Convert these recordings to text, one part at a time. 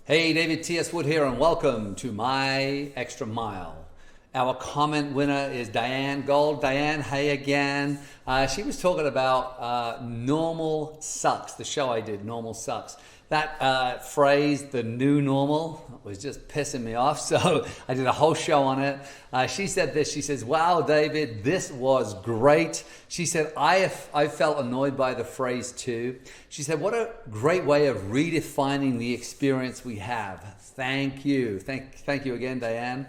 Hey, David T.S. Wood here, and welcome to My Extra Mile. Our comment winner is Diane Gold. Diane, hey again. She was talking about normal sucks, the show I did, Normal Sucks. That phrase, the new normal, was just pissing me off, so I did a whole show on it. She said this, she says, wow, David, this was great. She said, I felt annoyed by the phrase too. She said, what a great way of redefining the experience we have. Thank you. Thank you again, Diane.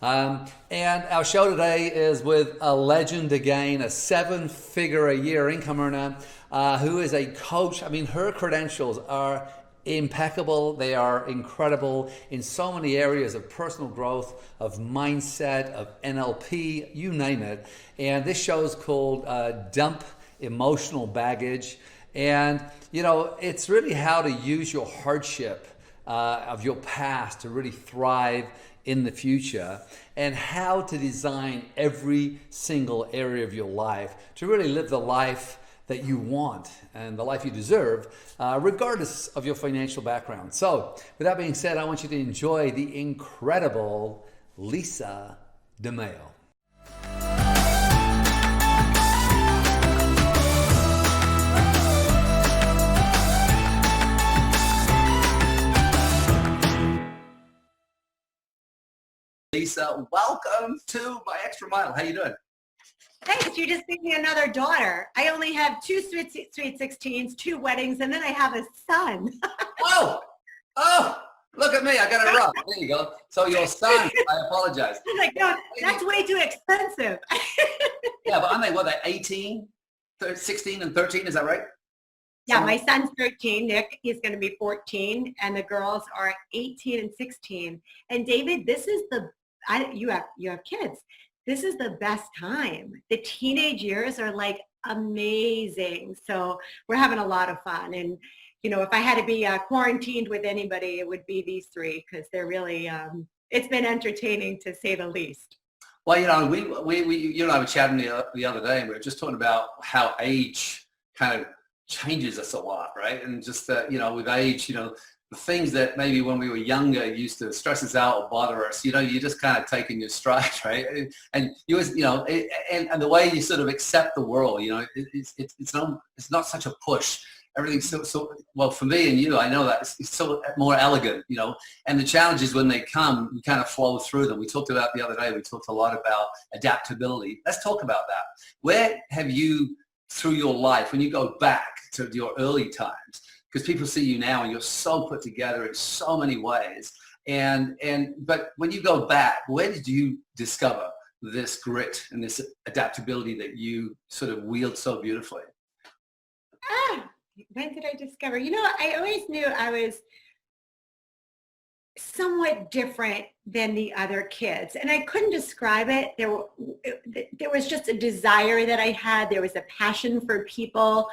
And our show today is with a legend again, a 7-figure-a-year income earner who is a coach. I mean, her credentials are impeccable. They are incredible in so many areas of personal growth, of mindset, of NLP, you name it. And this show is called Dump Emotional Baggage. And, you know, it's really how to use your hardship of your past to really thrive in the future, and how to design every single area of your life to really live the life that you want and the life you deserve, regardless of your financial background. So, with that being said, I want you to enjoy the incredible Lisa DeMayo. Lisa, welcome to My Extra Mile. How you doing? Thanks. You just gave me another daughter. I only have two sweet 16s, 2 weddings, and then I have a son. Oh, look at me. I got it wrong. There you go. So your son, I apologize. I'm like, no, that's way too expensive. Yeah, but aren't they, what, 18, 16 and 13? Is that right? Yeah, my son's 13, Nick. He's going to be 14, and the girls are 18 and 16. And David, this is you have kids. This is the best time. The teenage years are like amazing. So we're having a lot of fun. And, you know, if I had to be quarantined with anybody, it would be these 3 because they're really, it's been entertaining to say the least. Well, you know, we you and I were chatting the other day, and we were just talking about how age kind of changes us a lot, right? And just, you know, with age, you know, the things that maybe when we were younger used to stress us out or bother us, you know, you just kind of take in your stride, right? And you know, and the way you sort of accept the world, you know, it's not such a push. Everything's so well for me and you. I know that it's so more elegant, you know. And the challenges when they come, you kind of flow through them. We talked about the other day. We talked a lot about adaptability. Let's talk about that. Where have you, through your life, when you go back to your early times? Because people see you now and you're so put together in so many ways. But when you go back, where did you discover this grit and this adaptability that you sort of wield so beautifully? When did I discover? You know, I always knew I was somewhat different than the other kids, and I couldn't describe it. There was just a desire that I had. There was a passion for people.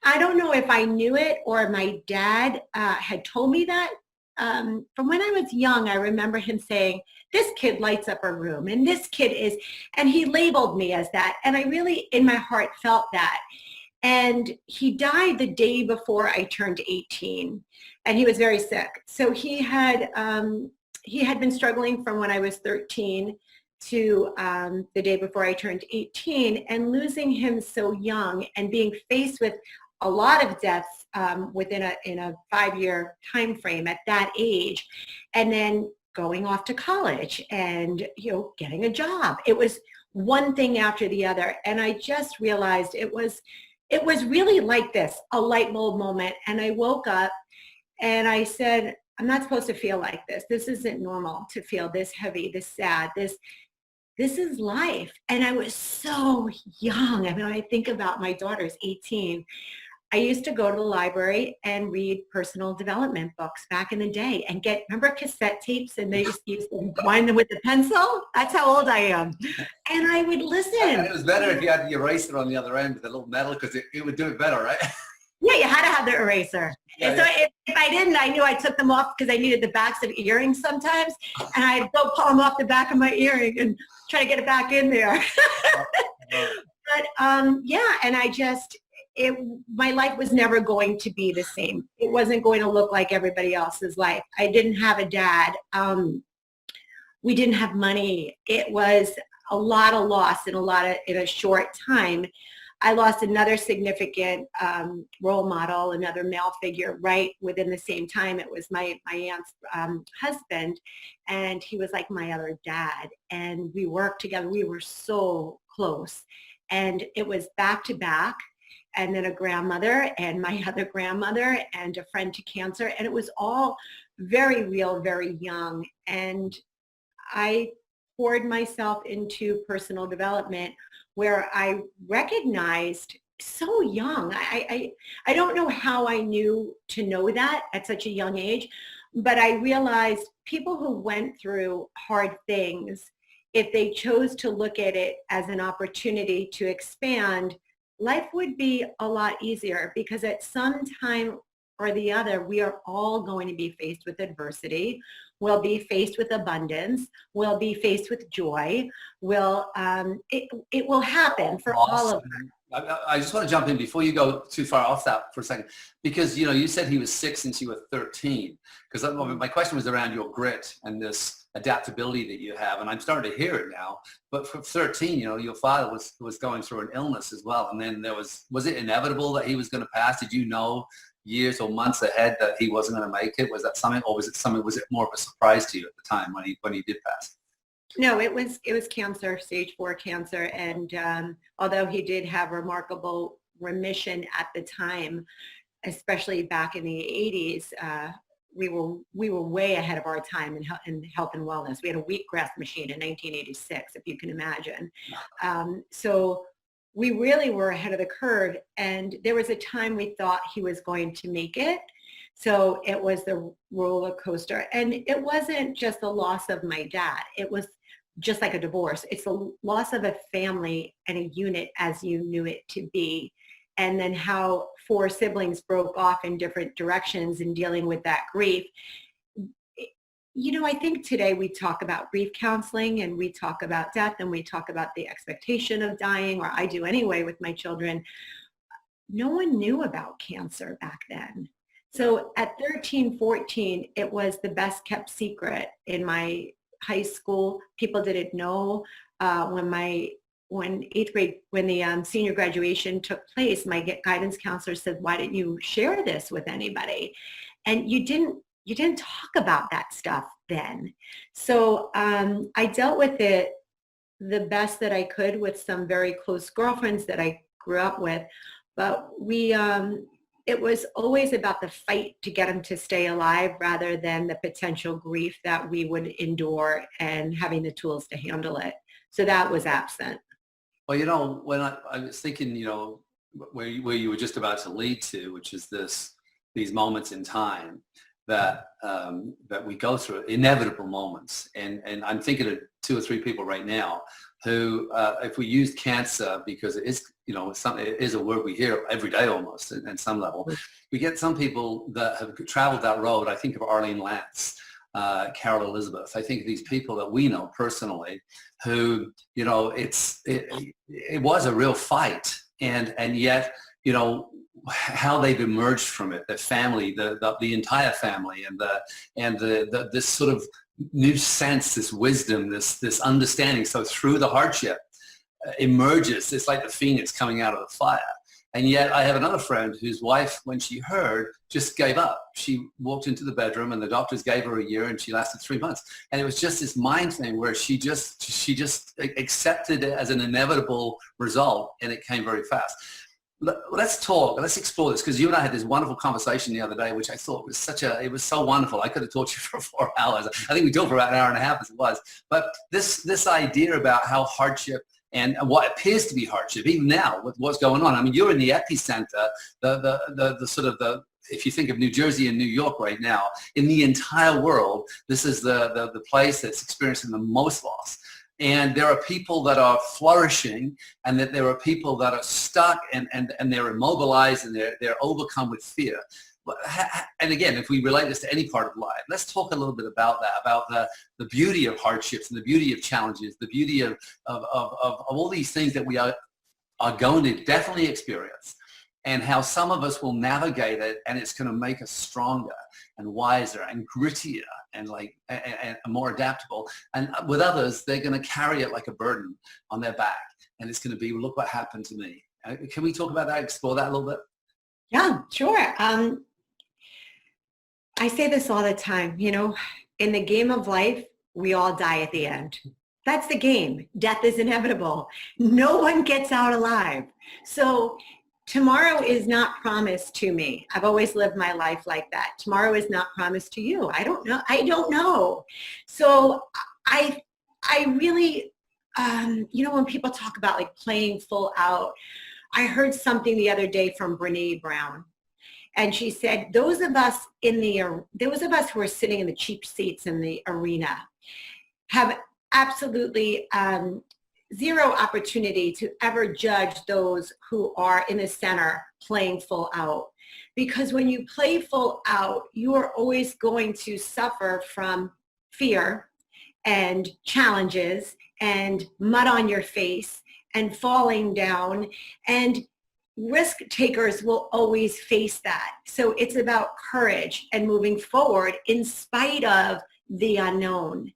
I don't know if I knew it or my dad had told me that. From when I was young, I remember him saying, this kid lights up a room, and this kid is, and he labeled me as that. And I really, in my heart, felt that. And he died the day before I turned 18, and he was very sick. So he had been struggling from when I was 13 to the day before I turned 18, and losing him so young and being faced with a lot of deaths within a 5-year time frame at that age, and then going off to college and, you know, getting a job. It was one thing after the other, and I just realized it was really like this, a light bulb moment. And I woke up and I said, I'm not supposed to feel like this. This isn't normal to feel this heavy, this sad, this is life. And I was so young. I mean, when I think about my daughter's 18, I used to go to the library and read personal development books back in the day and remember cassette tapes, and they used to wind them with a pencil? That's how old I am. And I would listen. And it was better if you had the eraser on the other end with a little metal, because it would do it better, right? Yeah, you had to have the eraser. Yeah, and so if I didn't, I knew I took them off because I needed the backs of earrings sometimes. And I'd go pull them off the back of my earring and try to get it back in there. But yeah, and I just, my life was never going to be the same. It wasn't going to look like everybody else's life. I didn't have a dad. We didn't have money. It was a lot of loss in a short time. I lost another significant role model, another male figure, right within the same time. It was my aunt's husband, and he was like my other dad. And we worked together. We were so close. And it was back to back. And then a grandmother and my other grandmother and a friend to cancer. And it was all very real, very young. And I poured myself into personal development where I recognized so young. I don't know how I knew to know that at such a young age, but I realized people who went through hard things, if they chose to look at it as an opportunity to expand, life would be a lot easier, because at some time or the other, we are all going to be faced with adversity. We'll be faced with abundance. We'll be faced with joy. It will happen for all of us. I just want to jump in before you go too far off that for a second, because you said he was 6 since you were 13. Because my question was around your grit and this adaptability that you have, and I'm starting to hear it now. But for 13, your father was going through an illness as well, and then was it inevitable that he was going to pass? Did you know years or months ahead that he wasn't going to make it? Was that something, or was it more of a surprise to you at the time when he did pass? No, it was cancer, stage 4 cancer. And although he did have remarkable remission at the time, especially back in the 80s, we were way ahead of our time in health and wellness. We had a wheatgrass machine in 1986, if you can imagine. So we really were ahead of the curve. And there was a time we thought he was going to make it. So it was the roller coaster. And it wasn't just the loss of my dad. It was just like a divorce. It's the loss of a family and a unit as you knew it to be. And then how 4 siblings broke off in different directions in dealing with that grief. I think today we talk about grief counseling, and we talk about death, and we talk about the expectation of dying, or I do anyway with my children. No one knew about cancer back then. So at 13, 14, it was the best kept secret in my high school. People didn't know. When the senior graduation took place, my guidance counselor said, "Why didn't you share this with anybody?" And you didn't talk about that stuff then. So I dealt with it the best that I could with some very close girlfriends that I grew up with. But it was always about the fight to get them to stay alive rather than the potential grief that we would endure and having the tools to handle it. So that was absent. Well, when I was thinking, where you were just about to lead to, which is these moments in time that we go through, inevitable moments. And I'm thinking of 2 or 3 people right now who, if we used cancer, because it is a word we hear every day almost at some level, we get some people that have traveled that road. I think of Arlene Lance, Carol Elizabeth. I think of these people that we know personally who, it was a real fight. And yet, how they've emerged from it, the family, the entire family, and this sort of new sense, this wisdom, this understanding. So through the hardship emerges, it's like the phoenix coming out of the fire. And yet I have another friend whose wife, when she heard, just gave up. She walked into the bedroom and the doctors gave her a year, and she lasted 3 months. And it was just this mind thing where she just accepted it as an inevitable result, and it came very fast. Let's explore this, because you and I had this wonderful conversation the other day, which I thought was it was so wonderful. I could have talked to you for 4 hours. I think we talked for about an hour and a half as it was. But this idea about how hardship and what appears to be hardship, even now with what's going on. I mean, you're in the epicenter, if you think of New Jersey and New York right now, in the entire world, this is the place that's experiencing the most loss. And there are people that are flourishing, and that there are people that are stuck and they're immobilized and they're overcome with fear. And again, if we relate this to any part of life, let's talk a little bit about that, about the beauty of hardships and the beauty of challenges, the beauty of all these things that we are going to definitely experience. and how some of us will navigate it, and it's going to make us stronger and wiser and grittier and and more adaptable. And with others, they're going to carry it like a burden on their back, and it's going to be, look what happened to me. Can we talk about that, explore that a little bit? Yeah, sure. I say this all the time, in the game of life, we all die at the end. That's the game. Death is inevitable. No one gets out alive. So tomorrow is not promised to me. I've always lived my life like that. Tomorrow is not promised to you. I don't know. So I really, when people talk about like playing full out, I heard something the other day from Brene Brown. And she said, those of us who are sitting in the cheap seats in the arena have absolutely zero opportunity to ever judge those who are in the center playing full out. Because when you play full out, you are always going to suffer from fear and challenges and mud on your face and falling down, and risk takers will always face that. So it's about courage and moving forward in spite of the unknown.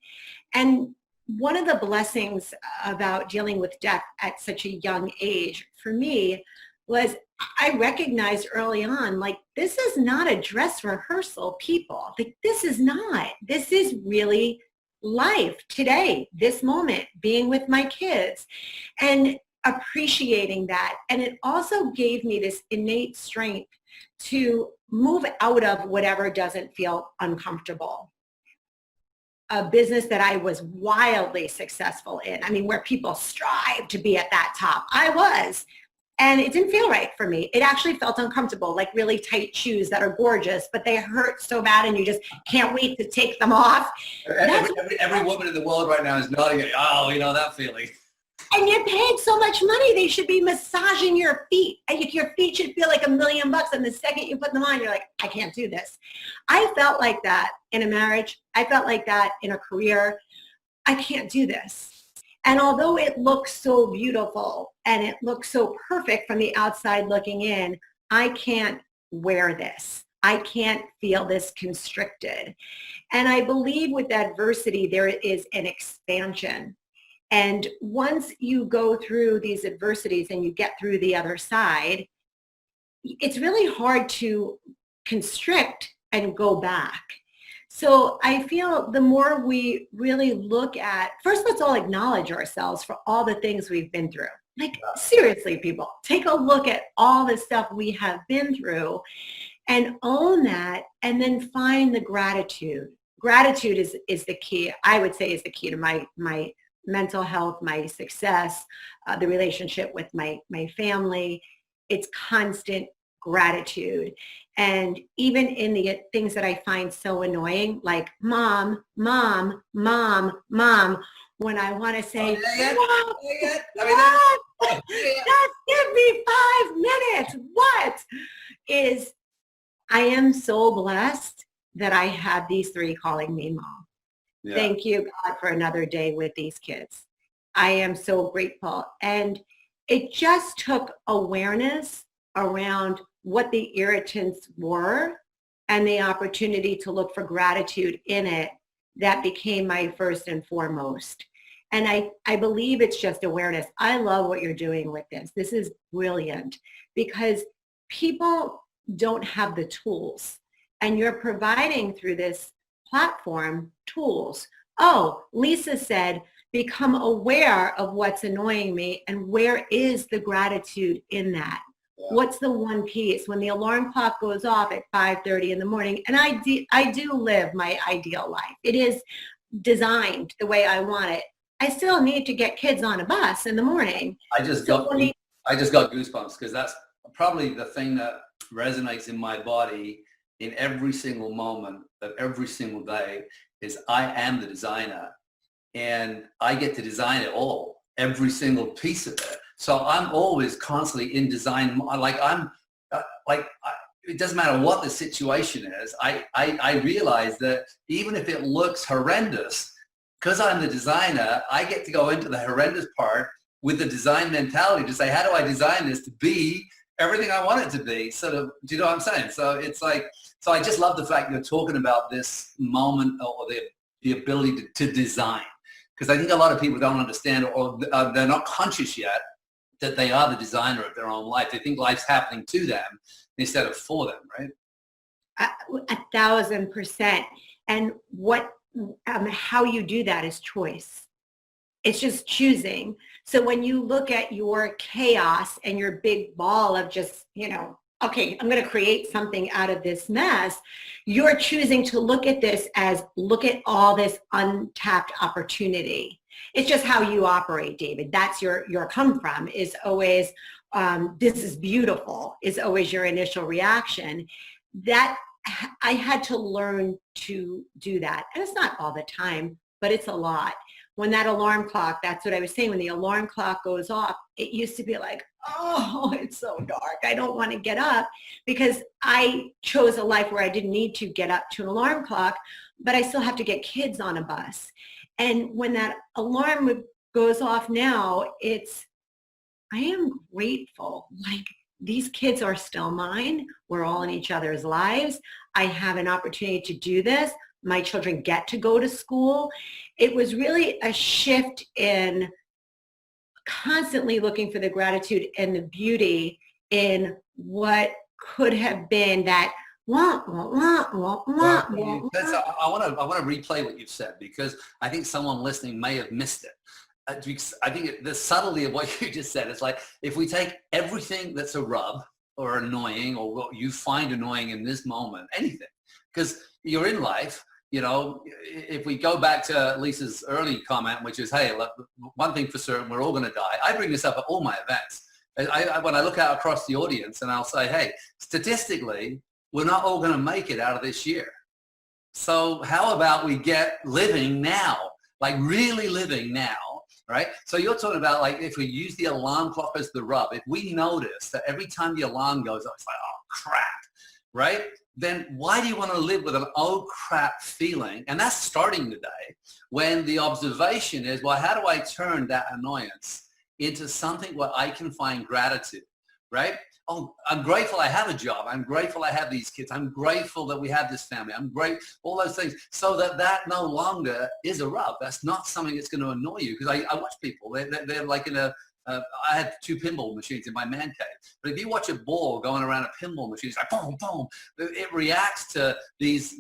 And one of the blessings about dealing with death at such a young age for me was I recognized early on, like, this is not a dress rehearsal, people. Like, this is really life today, this moment, being with my kids and appreciating that. And it also gave me this innate strength to move out of whatever doesn't feel uncomfortable. A business that I was wildly successful in. I mean, where people strive to be at that top. I was. And it didn't feel right for me. It actually felt uncomfortable, like really tight shoes that are gorgeous, but they hurt so bad and you just can't wait to take them off. Every woman in the world right now is nodding, oh, that feeling. And you're paying so much money, they should be massaging your feet. And your feet should feel like $1 million. And the second you put them on, you're like, I can't do this. I felt like that in a marriage. I felt like that in a career. I can't do this. And although it looks so beautiful and it looks so perfect from the outside looking in, I can't wear this. I can't feel this constricted. And I believe with adversity, there is an expansion. And once you go through these adversities and you get through the other side, it's really hard to constrict and go back. So I feel the more we really look at, first, let's all acknowledge ourselves for all the things we've been through. Like, seriously, people, take a look at all the stuff we have been through and own that, and then find the gratitude. Gratitude is the key, I would say, is the key to my mental health, my success, the relationship with my family. It's constant gratitude. And even in the things that I find so annoying, like mom, when I want to say, just give me 5 minutes. What is, I am so blessed that I have these 3 calling me mom. Yeah. Thank you, God, for another day with these kids. I am so grateful. And it just took awareness around what the irritants were and the opportunity to look for gratitude in it that became my first and foremost. And I believe it's just awareness. I love what you're doing with this. This is brilliant because people don't have the tools, and you're providing through this platform tools. Oh, Lisa said, become aware of what's annoying me and where is the gratitude in that? Yeah. What's the one piece when the alarm clock goes off at 5:30 in the morning? And I do live my ideal life. It is designed the way I want it. I still need to get kids on a bus in the morning. I just got goosebumps because that's probably the thing that resonates in my body in every single moment of every single day is I am the designer and I get to design it all, every single piece of it. So I'm always constantly in design. It doesn't matter what the situation is. I realize that even if it looks horrendous, because I'm the designer, I get to go into the horrendous part with the design mentality to say, how do I design this to be everything I want it to be. Sort of, do you know what I'm saying? So it's like, so I just love the fact you're talking about this moment or the ability to design. Because I think a lot of people don't understand, or they're not conscious yet that they are the designer of their own life. They think life's happening to them instead of for them, right? 1,000%. And how you do that is choice. It's just choosing. So when you look at your chaos and your big ball of just, okay, I'm going to create something out of this mess, you're choosing to look at this as, look at all this untapped opportunity. It's just how you operate, David. That's your come from is always, this is beautiful, is always your initial reaction. That I had to learn to do that. And it's not all the time, but it's a lot. When that alarm clock, that's what I was saying, when the alarm clock goes off, it used to be like, oh, it's so dark. I don't want to get up, because I chose a life where I didn't need to get up to an alarm clock, but I still have to get kids on a bus. And when that alarm goes off now, I am grateful. Like, these kids are still mine. We're all in each other's lives. I have an opportunity to do this. My children get to go to school. It was really a shift in constantly looking for the gratitude and the beauty in what could have been that I want to replay what you've said, because I think someone listening may have missed it. I think the subtlety of what you just said is like, if we take everything that's a rub or annoying or what you find annoying in this moment, anything, because you're in life, if we go back to Lisa's early comment, which is, hey, look, one thing for certain, we're all going to die. I bring this up at all my events. When I look out across the audience and I'll say, hey, statistically, we're not all going to make it out of this year. So how about we get living now, like really living now, right? So you're talking about, like, if we use the alarm clock as the rub, if we notice that every time the alarm goes off, it's like, oh, crap, right? Then why do you want to live with an oh crap feeling? And that's starting the day, when the observation is, well, how do I turn that annoyance into something where I can find gratitude, right? Oh, I'm grateful I have a job. I'm grateful I have these kids. I'm grateful that we have this family. I'm great, all those things, so that no longer is a rub. That's not something that's going to annoy you. Because I watch people, they're like in a, I had 2 pinball machines in my man cave. But if you watch a ball going around a pinball machine, it's like boom, boom. It reacts to these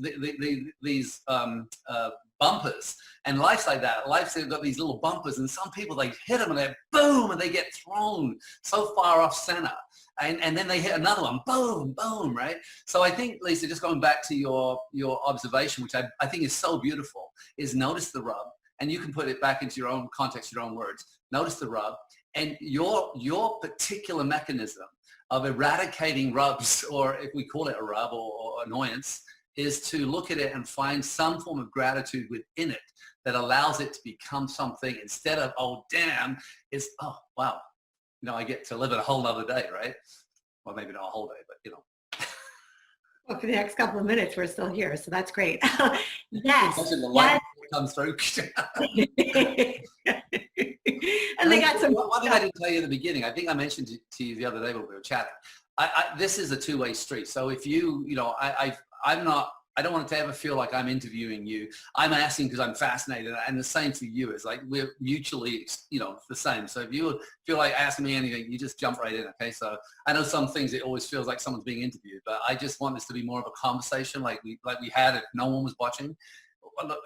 bumpers. And life's like that. Life's got these little bumpers, and some people, they hit them and they boom, and they get thrown so far off center. And then they hit another one, boom, boom, right? So I think, Lisa, just going back to your observation, which I think is so beautiful, is notice the rub. And you can put it back into your own context, your own words. Notice the rub. And your particular mechanism of eradicating rubs, or if we call it a rub or annoyance, is to look at it and find some form of gratitude within it that allows it to become something, instead of, oh, damn, it's, oh, wow. I get to live it a whole nother day, right? Well, maybe not a whole day, but Well, for the next couple of minutes, we're still here, so that's great. Yes. The light comes through. And they got some. One thing I didn't tell you in the beginning, I think I mentioned to you the other day when we were chatting. This is a two-way street. So if I don't want to ever feel like I'm interviewing you. I'm asking because I'm fascinated, and the same for you. Is like we're mutually, the same. So if you feel like asking me anything, you just jump right in. Okay. So I know some things it always feels like someone's being interviewed, but I just want this to be more of a conversation, like we had if no one was watching.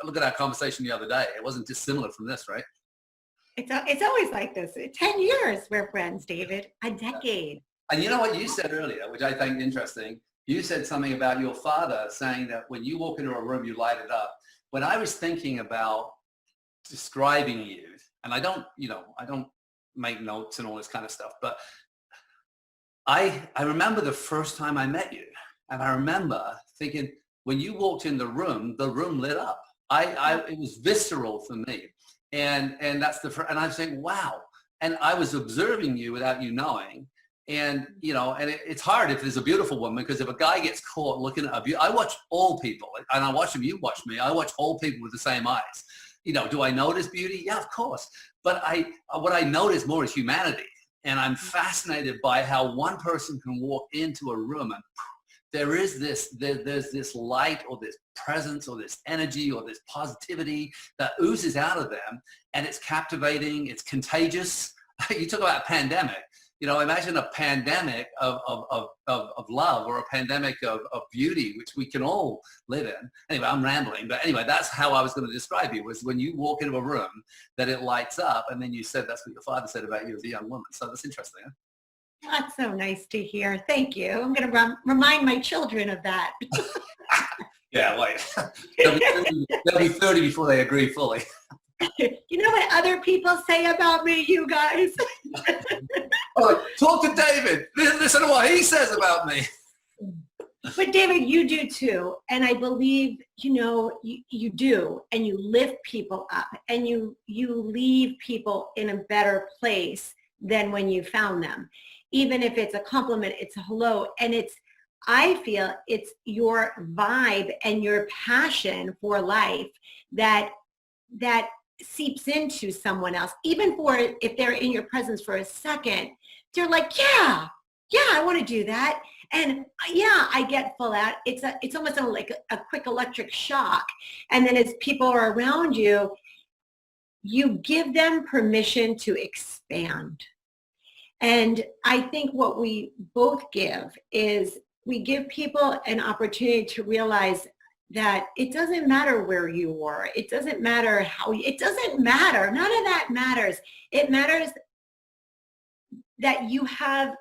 Look at our conversation the other day. It wasn't dissimilar from this, right? It's always like this. 10 years we're friends, David. A decade. And you know what you said earlier, which I find interesting. You said something about your father saying that when you walk into a room, you light it up. When I was thinking about describing you, and I don't make notes and all this kind of stuff, but I remember the first time I met you, and I remember thinking when you walked in the room lit up. It was visceral for me, and that's and I'm saying, wow. And I was observing you without you knowing. And, it's hard if there's a beautiful woman, because if a guy gets caught looking at I watch all people, and I watch them, you watch me, I watch all people with the same eyes. Do I notice beauty? Yeah, of course. But what I notice more is humanity. And I'm fascinated by how one person can walk into a room and there's this light or this presence or this energy or this positivity that oozes out of them, and it's captivating, it's contagious. You talk about a pandemic. Imagine a pandemic of love, or a pandemic of beauty, which we can all live in. Anyway, I'm rambling, but anyway, that's how I was going to describe you, was when you walk into a room that it lights up, and then you said that's what your father said about you as a young woman. So that's interesting. Huh? That's so nice to hear. Thank you. I'm going to remind my children of that. Yeah, wait. They'll be 30 before they agree fully. You know what other people say about me, you guys? Oh, talk to David. Listen to what he says about me. But David, you do too. And I believe, you do. And you lift people up, and you leave people in a better place than when you found them. Even if it's a compliment, it's a hello. And I feel it's your vibe and your passion for life that seeps into someone else. Even if they're in your presence for a second, they're like, yeah, I want to do that. And yeah, I get full out. It's almost like a quick electric shock. And then as people are around you, you give them permission to expand. And I think what we both give is we give people an opportunity to realize that it doesn't matter where you were. It doesn't matter it doesn't matter. None of that matters. It matters that you have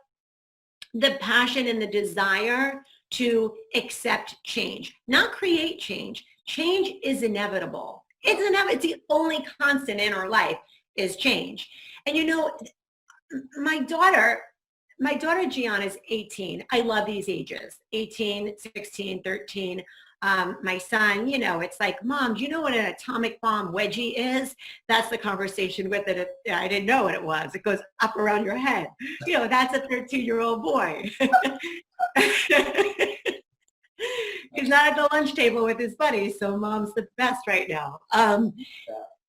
the passion and the desire to accept change, not create change. Change is inevitable. It's the only constant in our life is change. And my daughter Gianna is 18. I love these ages, 18, 16, 13. My son, it's like, Mom, do you know what an atomic bomb wedgie is? That's the conversation with it. I didn't know what it was. It goes up around your head. That's a 13-year-old boy. He's not at the lunch table with his buddies, so Mom's the best right now.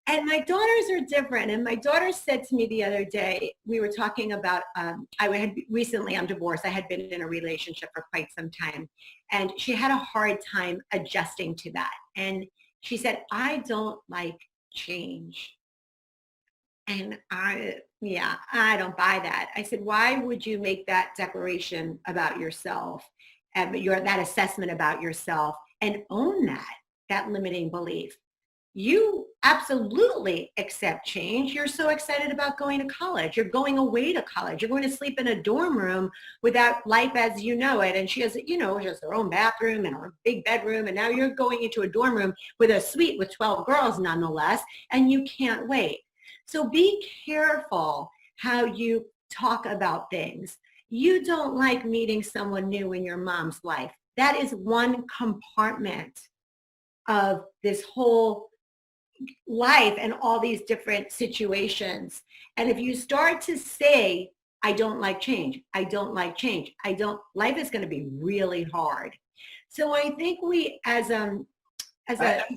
And my daughters are different. And my daughter said to me the other day, we were talking about, I'm divorced. I had been in a relationship for quite some time. And she had a hard time adjusting to that. And she said, I don't like change. And I don't buy that. I said, why would you make that declaration about yourself, that assessment about yourself, and own that limiting belief? You absolutely accept change. You're so excited about going to college. You're going away to college. You're going to sleep in a dorm room without life as you know it. And she has her own bathroom and her big bedroom. And now you're going into a dorm room with a suite with 12 girls nonetheless, and you can't wait. So be careful how you talk about things. You don't like meeting someone new in your mom's life. That is one compartment of this whole life and all these different situations. And if you start to say, I don't like change, life is going to be really hard. So I think we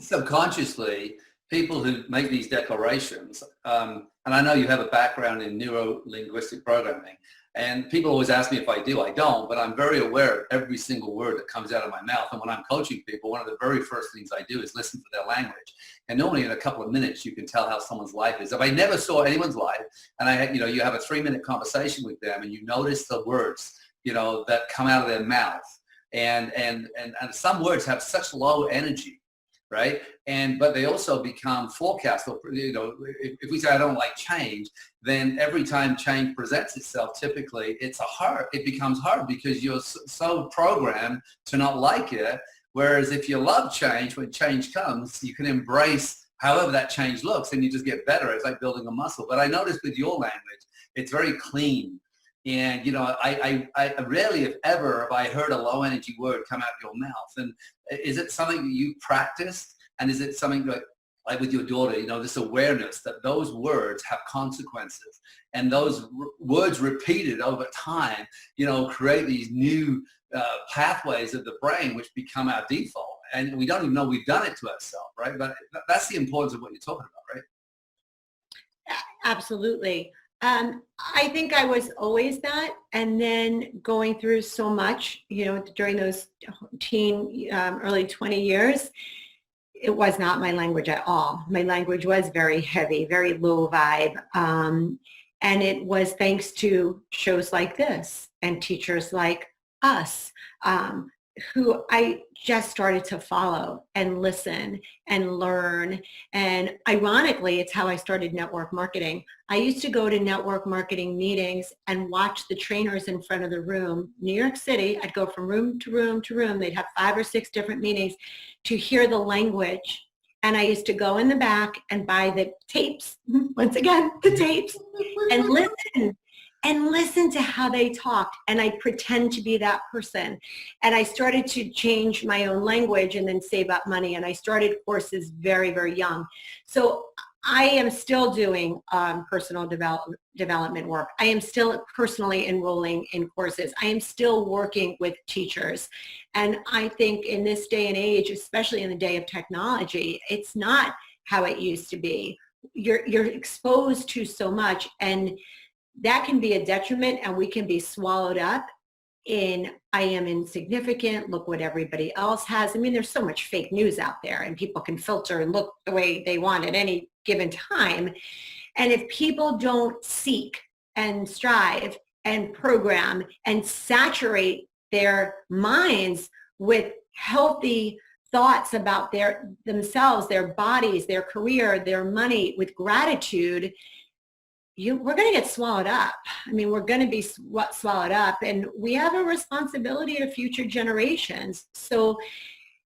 subconsciously, people who make these declarations, and I know you have a background in neuro-linguistic programming, and people always ask me if I do. I don't, but I'm very aware of every single word that comes out of my mouth. And when I'm coaching people, one of the very first things I do is listen for their language. And normally in a couple of minutes, you can tell how someone's life is. If I never saw anyone's life, and you have a 3-minute conversation with them, and you notice the words, that come out of their mouth, and some words have such low energy, right? But they also become forecastable. If we say I don't like change, then every time change presents itself, typically it becomes hard because you're so programmed to not like it. Whereas if you love change, when change comes, you can embrace however that change looks, and you just get better. It's like building a muscle. But I noticed with your language, it's very clean. And, I rarely, if ever, have I heard a low energy word come out of your mouth. And is it something that you practiced? And is it something like with your daughter, this awareness that those words have consequences, and those words repeated over time, create these new pathways of the brain, which become our default. And we don't even know we've done it to ourselves, right? But that's the importance of what you're talking about, right? Absolutely. I think I was always that. And then going through so much, during those early 20 years, it was not my language at all. My language was very heavy, very low vibe. And it was thanks to shows like this and teachers like us, who I just started to follow and listen and learn. And ironically, it's how I started network marketing. I used to go to network marketing meetings and watch the trainers in front of the room. New York City, I'd go from room to room to room. They'd have 5 or 6 different meetings to hear the language. And I used to go in the back and buy the tapes, once again, the tapes, and listen to how they talked. And I pretend to be that person. And I started to change my own language and then save up money. And I started courses very, very young. So I am still doing personal development work. I am still personally enrolling in courses. I am still working with teachers. And I think in this day and age, especially in the day of technology, it's not how it used to be. You're exposed to so much, and that can be a detriment, and we can be swallowed up in, I am insignificant, look what everybody else has. I mean, there's so much fake news out there, and people can filter and look the way they want at any given time. And if people don't seek and strive and program and saturate their minds with healthy thoughts about themselves, their bodies, their career, their money, with gratitude, we're going to get swallowed up. I mean, we're going to be swallowed up, and we have a responsibility to future generations. So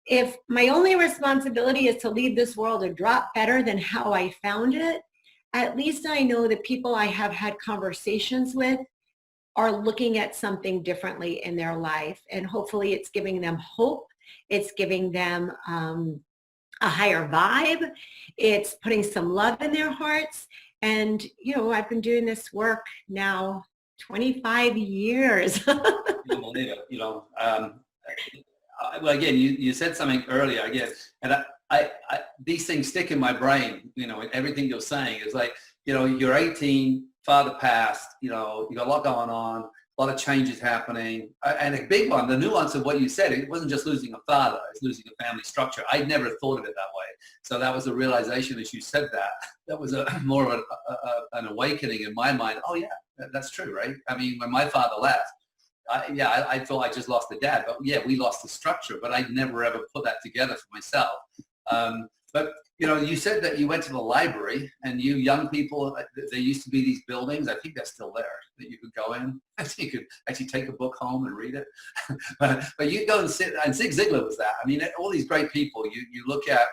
if my only responsibility is to leave this world a drop better than how I found it, at least I know the people I have had conversations with are looking at something differently in their life. And hopefully it's giving them hope. It's giving them a higher vibe. It's putting some love in their hearts. And, I've been doing this work now 25 years. You don't believe it, well, again, you said something earlier, I guess, and I these things stick in my brain, everything you're saying is like, you're 18, father passed, you got a lot going on, a lot of changes happening, and a big one, the nuance of what you said, it wasn't just losing a father, it's losing a family structure. I'd never thought of it that way. So that was a realization as you said that. That was more of an awakening in my mind. Oh yeah, that's true, right? I mean, when my father left, I thought I just lost a dad, but yeah, we lost the structure, but I never ever put that together for myself. But you said that you went to the library, and you young people, there used to be these buildings, I think they're still there, that you could go in. You could actually take a book home and read it. but you go and sit, and Zig Ziglar was that. I mean, all these great people, you look at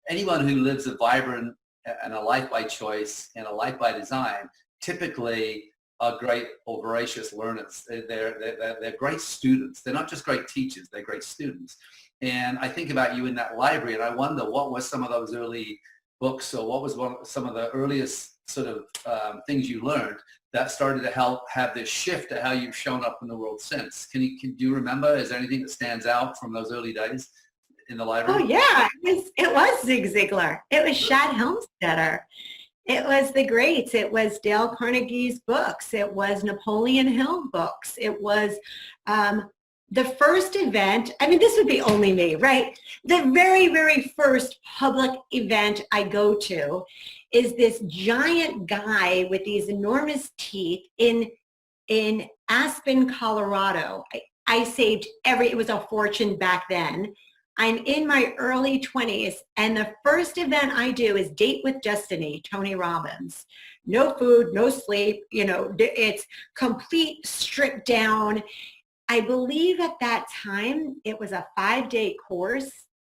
anyone who lives a vibrant and a life by choice and a life by design, typically are great or voracious learners. They're great students. They're not just great teachers, they're great students. And I think about you in that library, and I wonder what was some of those early books, or what was some of the earliest sort of things you learned that started to help have this shift to how you've shown up in the world since. Do you remember, is there anything that stands out from those early days in the library? Oh yeah, it was Zig Ziglar. It was Shad Helmstetter. It was the greats. It was Dale Carnegie's books. It was Napoleon Hill books. It was the first event. I mean, this would be only me, right? The very, very first public event I go to is this giant guy with these enormous teeth in Aspen, Colorado. I saved it was a fortune back then. I'm in my early 20s, and the first event I do is Date with Destiny, Tony Robbins. No food, no sleep, it's complete stripped down. I believe at that time it was a 5-day course.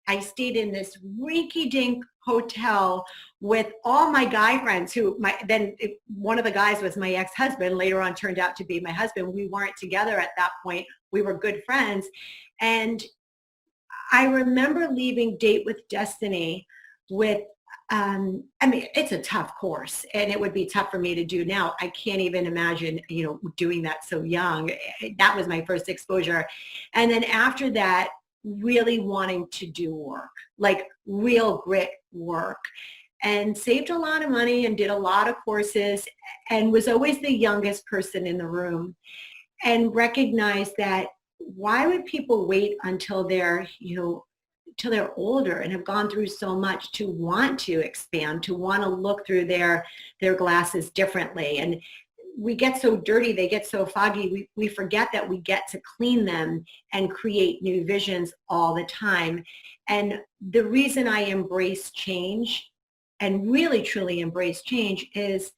I stayed in this rinky-dink hotel with all my guy friends one of the guys was my ex-husband, later on turned out to be my husband. We weren't together at that point. We were good friends. And I remember leaving Date with Destiny with, it's a tough course, and it would be tough for me to do now. I can't even imagine, doing that so young. That was my first exposure. And then after that, really wanting to do work, like real grit work. and saved a lot of money and did a lot of courses and was always the youngest person in the room, and recognized that why would people wait until they're, till they're older and have gone through so much to want to expand, to want to look through their glasses differently. And we get so dirty, they get so foggy, we forget that we get to clean them and create new visions all the time. And the reason I embrace change and really truly embrace change is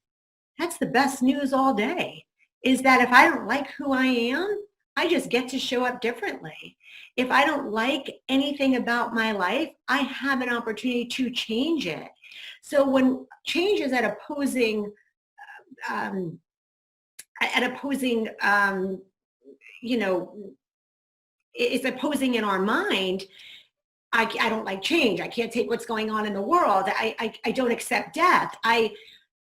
that's the best news all day, is that if I don't like who I am, I just get to show up differently. If I don't like anything about my life, I have an opportunity to change it. So when change is at opposing, it's opposing in our mind. I don't like change. I can't take what's going on in the world. I don't accept death.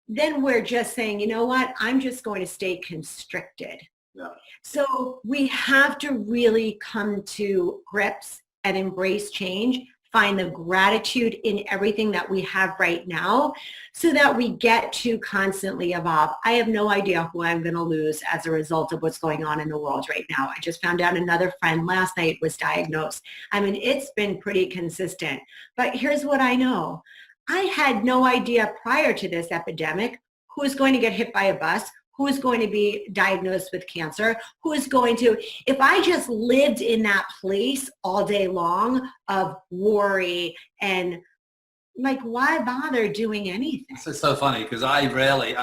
Then we're just saying, you know what? I'm just going to stay constricted. Yeah. So we have to really come to grips and embrace change, find the gratitude in everything that we have right now so that we get to constantly evolve. I have no idea who I'm going to lose as a result of what's going on in the world right now. I just found out another friend last night was diagnosed. I mean, it's been pretty consistent. But here's what I know. I had no idea prior to this epidemic who was going to get hit by a bus, who is going to be diagnosed with cancer, who is going to, if I just lived in that place all day long of worry and like, why bother doing anything? It's so funny because I'm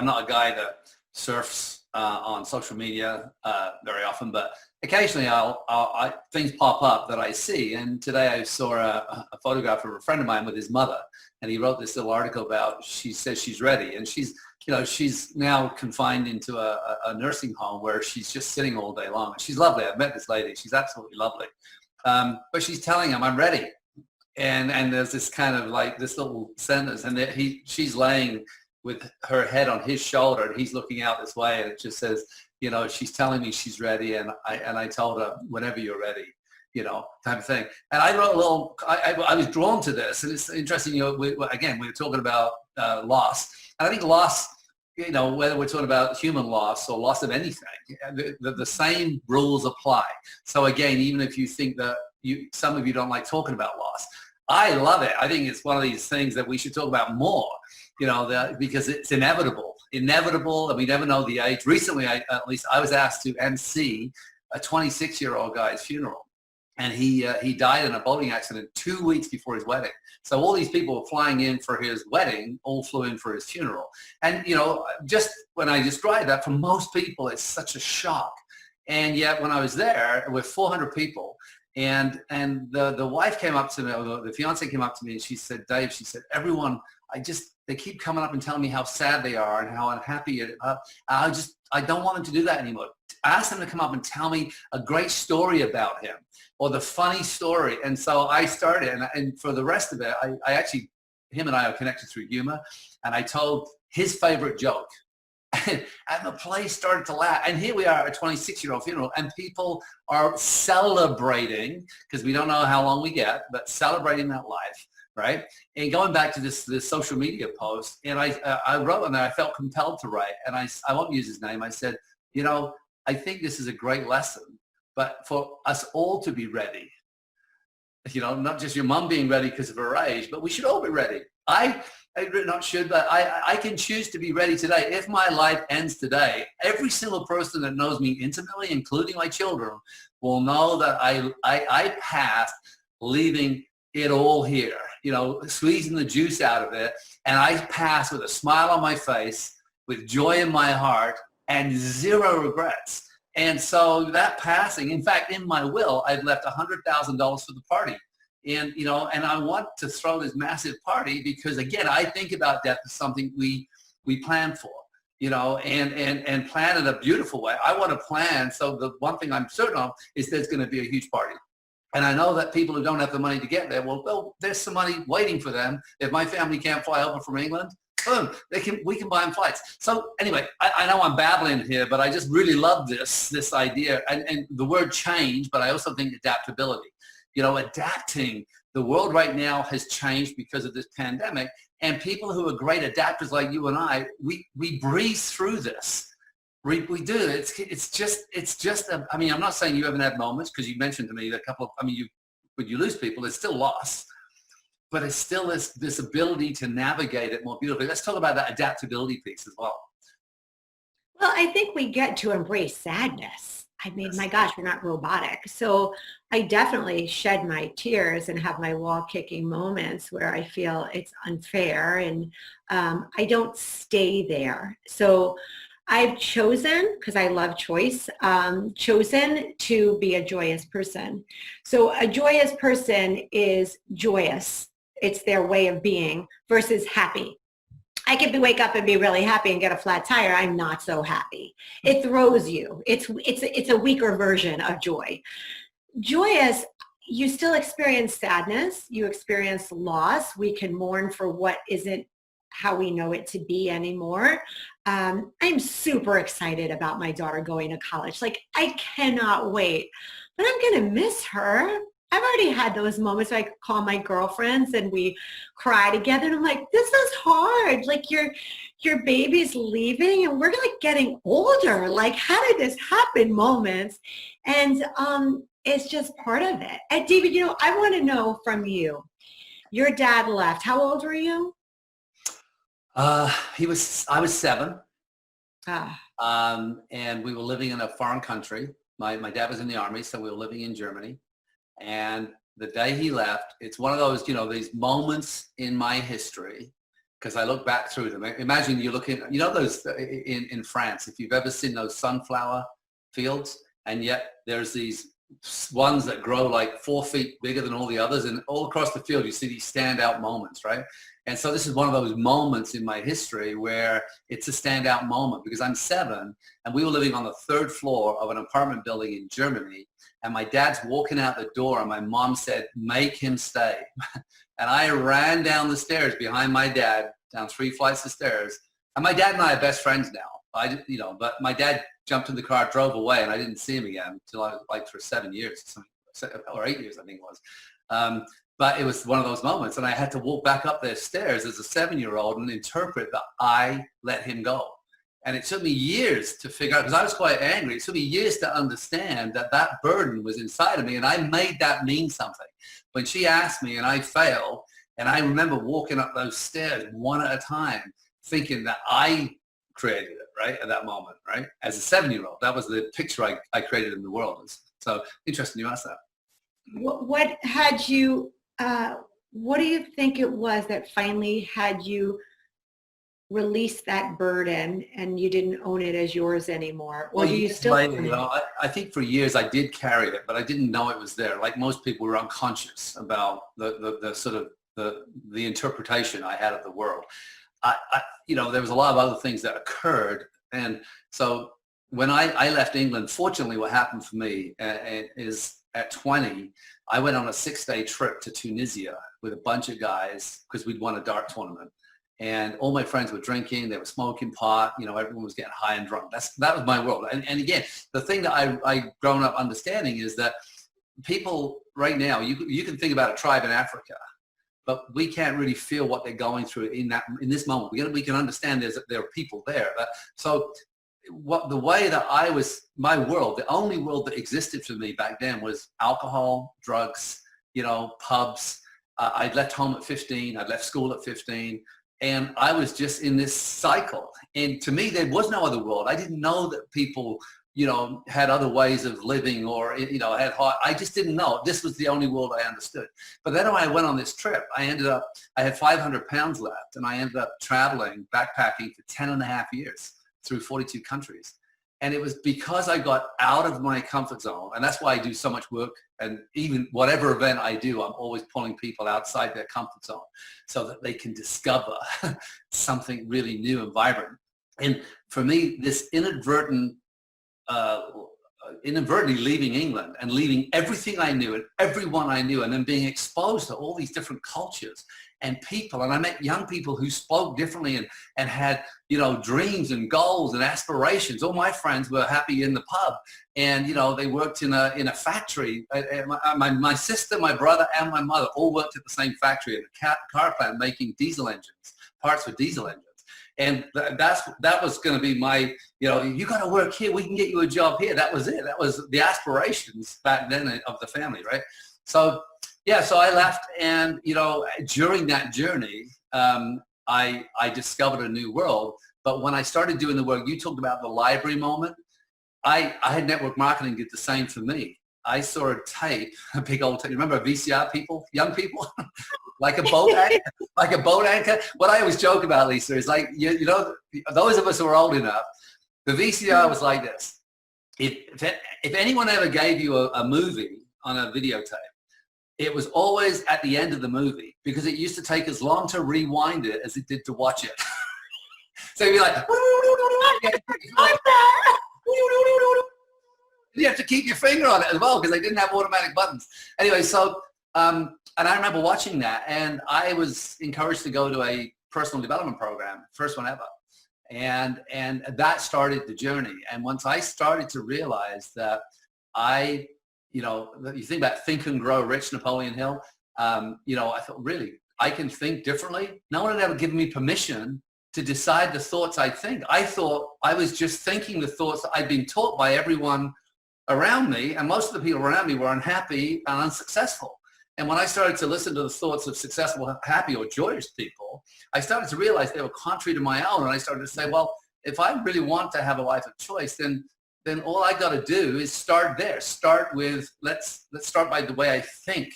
not a guy that surfs on social media very often, but occasionally things pop up that I see. And today I saw a photograph of a friend of mine with his mother, and he wrote this little article about, she says she's ready, and she's now confined into a nursing home where she's just sitting all day long. She's lovely. I've met this lady. She's absolutely lovely. But she's telling him, I'm ready. And there's this kind of like this little sentence, and she's laying with her head on his shoulder, and he's looking out this way, and it just says, she's telling me she's ready, and I told her, whenever you're ready, type of thing. And I wrote a little, I was drawn to this, and it's interesting, we were talking about loss. And I think loss, whether we're talking about human loss or loss of anything, the same rules apply. So again, even if you think that some of you don't like talking about loss, I love it. I think it's one of these things that we should talk about more, because it's inevitable, and we never know the age. Recently, at least I was asked to MC a 26-year-old guy's funeral. And he died in a boating accident 2 weeks before his wedding. So all these people were flying in for his wedding, all flew in for his funeral. And, just when I described that, for most people, it's such a shock. And yet when I was there with 400 people, and the wife came up to me, or the fiance came up to me, and she said, Dave, she said, everyone, they keep coming up and telling me how sad they are and how unhappy I don't want them to do that anymore. Ask them to come up and tell me a great story about him, or the funny story. And so I started, and for the rest of it, I actually, him and I are connected through humor, and I told his favorite joke. And the place started to laugh. And here we are at a 26-year-old funeral, and people are celebrating, because we don't know how long we get, but celebrating that life, right? And going back to this social media post, and I wrote, and I felt compelled to write, and I won't use his name. I said, I think this is a great lesson, but for us all to be ready, not just your mom being ready because of her age, but we should all be ready. I not should, but I can choose to be ready today. If my life ends today, every single person that knows me intimately, including my children, will know that I passed leaving it all here, squeezing the juice out of it. And I passed with a smile on my face, with joy in my heart, and zero regrets. And so that passing, in fact, in my will, I'd left $100,000 for the party. And, and I want to throw this massive party because, again, I think about death as something we plan for, and plan in a beautiful way. I want to plan. So the one thing I'm certain of is there's going to be a huge party. And I know that people who don't have the money to get there, well, there's some money waiting for them. If my family can't fly over from England, boom, we can buy them flights. So anyway, I know I'm babbling here, but I just really love this idea and the word change, but I also think adaptability. Adapting. The world right now has changed because of this pandemic, And people who are great adapters like you and I, we breeze through this. We do. It's just. I mean, I'm not saying you haven't had moments, because you mentioned to me a couple of. I mean, when you lose people, it's still loss, but it's still this ability to navigate it more beautifully. Let's talk about that adaptability piece as well. Well, I think we get to embrace sadness. I mean, my gosh, we're not robotic. So I definitely shed my tears and have my wall kicking moments where I feel it's unfair, and I don't stay there. So I've chosen, because I love choice, chosen to be a joyous person. So a joyous person is joyous. It's their way of being versus happy. I could wake up and be really happy and get a flat tire. I'm not so happy. It throws you. It's a weaker version of joy. Joyous, you still experience sadness. You experience loss. We can mourn for what isn't how we know it to be anymore. I'm super excited about my daughter going to college. Like, I cannot wait, but I'm going to miss her. I've already had those moments where I call my girlfriends and we cry together, and I'm like, this is hard. Like, your baby's leaving and we're like getting older. Like, how did this happen moments? And it's just part of it. And David, I want to know from you, your dad left. How old were you? I was 7. Ah. And we were living in a foreign country. My dad was in the army, so we were living in Germany. And the day he left, it's one of those, these moments in my history, because I look back through them. Imagine you're looking, those in France, if you've ever seen those sunflower fields, and yet there's these ones that grow like 4 feet bigger than all the others, and all across the field you see these standout moments, right? And so this is one of those moments in my history where it's a standout moment, because I'm 7 and we were living on the 3rd floor of an apartment building in Germany, and my dad's walking out the door and my mom said, make him stay. And I ran down the stairs behind my dad, down 3 flights of stairs. And my dad and I are best friends now. But my dad jumped in the car, drove away, and I didn't see him again until I was like for 7 years, or 8 years, I think it was. But it was one of those moments, and I had to walk back up their stairs as a 7-year-old and interpret that I let him go. And it took me years to figure out, because I was quite angry, it took me years to understand that that burden was inside of me, and I made that mean something. When she asked me and I failed, and I remember walking up those stairs one at a time, thinking that I created it, right, at that moment, right? As a 7-year-old, that was the picture I created in the world. So interesting you asked that. What had you, what do you think it was that finally had you release that burden and you didn't own it as yours anymore? Or do you still? I think for years I did carry it, but I didn't know it was there. Like most people, were unconscious about the sort of the interpretation I had of the world. There was a lot of other things that occurred. And so when I left England, fortunately what happened for me is at 20, I went on a 6-day trip to Tunisia with a bunch of guys because we'd won a dart tournament. And all my friends were drinking, they were smoking pot, everyone was getting high and drunk. That was my world. And again, the thing that I grown up understanding is that people right now, you can think about a tribe in Africa, but we can't really feel what they're going through in this moment. We can understand there are people there. So the way that my world, the only world that existed for me back then was alcohol, drugs, pubs. I'd left home at 15. I'd left school at 15. And I was just in this cycle. And to me, there was no other world. I didn't know that people, had other ways of living or, had heart. I just didn't know. This was the only world I understood. But then when I went on this trip, I had 500 pounds left, and I ended up traveling, backpacking for 10 and a half years through 42 countries. And it was because I got out of my comfort zone. And that's why I do so much work. And even whatever event I do, I'm always pulling people outside their comfort zone so that they can discover something really new and vibrant. And for me, this inadvertent inadvertently leaving England and leaving everything I knew and everyone I knew, and then being exposed to all these different cultures and people. And I met young people who spoke differently and had, you know, dreams and goals and aspirations. All my friends were happy in the pub, and, you know, they worked in a factory. My sister, my brother, and my mother all worked at the same factory in a car plant making diesel engines, parts for diesel engines. And that was going to be my, you know, you got to work here. We can get you a job here. That was it. That was the aspirations back then of the family, right? So, yeah, so I left, and, you know, during that journey, I discovered a new world. But when I started doing the work, you talked about the library moment. I had network marketing did the same for me. I saw a tape, a big old tape. Remember VCR, people, young people? Like a boat anchor, like a boat anchor. What I always joke about, Lisa, is like, you know, those of us who are old enough, the VCR was like this. If anyone ever gave you a movie on a videotape, it was always at the end of the movie, because it used to take as long to rewind it as it did to watch it. So you'd be like, you have to keep your finger on it as well, because they didn't have automatic buttons. Anyway, so, and I remember watching that, and I was encouraged to go to a personal development program, first one ever. And that started the journey. And once I started to realize that you know, you think about Think and Grow Rich, Napoleon Hill, you know, I thought, really, I can think differently? No one had ever given me permission to decide the thoughts I think. I thought I was just thinking the thoughts that I'd been taught by everyone around me, and most of the people around me were unhappy and unsuccessful. And when I started to listen to the thoughts of successful, happy, or joyous people, I started to realize they were contrary to my own. And I started to say, well, if I really want to have a life of choice, then all I got to do is start there. Start with, let's start by the way I think.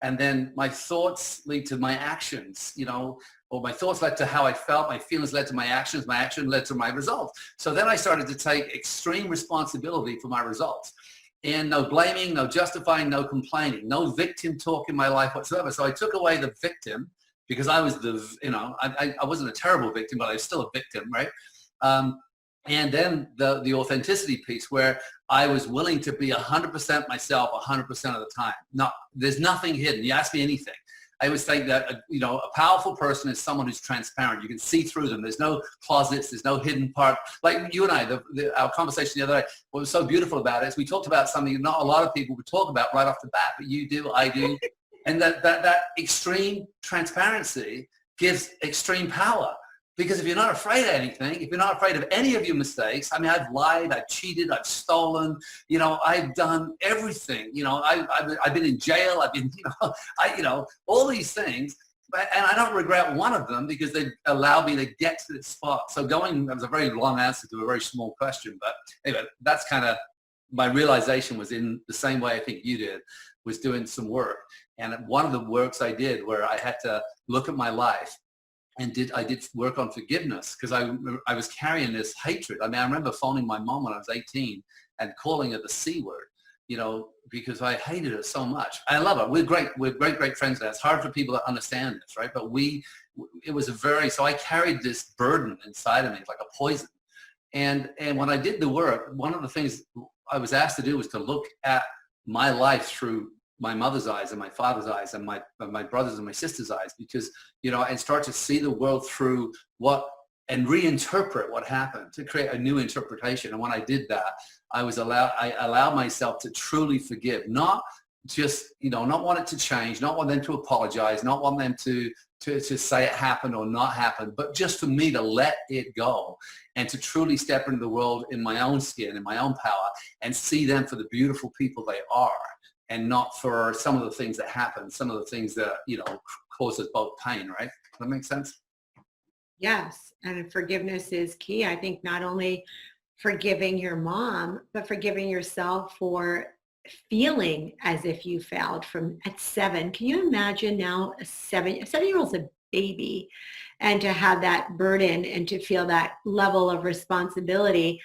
And then my thoughts lead to my actions, you know, or my thoughts led to how I felt, my feelings led to my actions led to my results. So then I started to take extreme responsibility for my results. And no blaming, no justifying, no complaining, no victim talk in my life whatsoever. So I took away the victim, because I was you know, I wasn't a terrible victim, but I was still a victim, right? And then the authenticity piece, where I was willing to be 100% myself 100% of the time. There's nothing hidden. You ask me anything. I always think that, you know, a powerful person is someone who's transparent. You can see through them. There's no closets. There's no hidden part. Like you and I, our conversation the other day, what was so beautiful about it is we talked about something not a lot of people would talk about right off the bat, but you do, I do. And that extreme transparency gives extreme power. Because if you're not afraid of anything, if you're not afraid of any of your mistakes, I mean, I've lied, I've cheated, I've stolen, you know, I've done everything, you know, I've been in jail, I've been, you know, all these things, and I don't regret one of them, because they allowed me to get to this spot. So that was a very long answer to a very small question, but anyway, that's kind of, my realization was in the same way I think you did, was doing some work. And one of the works I did, where I had to look at my life, and I did work on forgiveness, because I was carrying this hatred. I mean, I remember phoning my mom when I was 18 and calling her the C word, you know, because I hated her so much. I love her. We're great friends now. It's hard for people to understand this, right? But so I carried this burden inside of me, like a poison. And when I did the work, one of the things I was asked to do was to look at my life through my mother's eyes and my father's eyes and my brothers and my sister's eyes, because, you know, and start to see the world through and reinterpret what happened, to create a new interpretation. And when I did that, I allowed myself to truly forgive, not just, you know, not want it to change, not want them to apologize, not want them to say it happened or not happen, but just for me to let it go and to truly step into the world in my own skin, in my own power, and see them for the beautiful people they are, and not for some of the things that happen, some of the things that, you know, cause us both pain, right? Does that make sense? Yes, and forgiveness is key. I think not only forgiving your mom, but forgiving yourself for feeling as if you failed at 7. Can you imagine now a 7-year-old's a baby, and to have that burden and to feel that level of responsibility?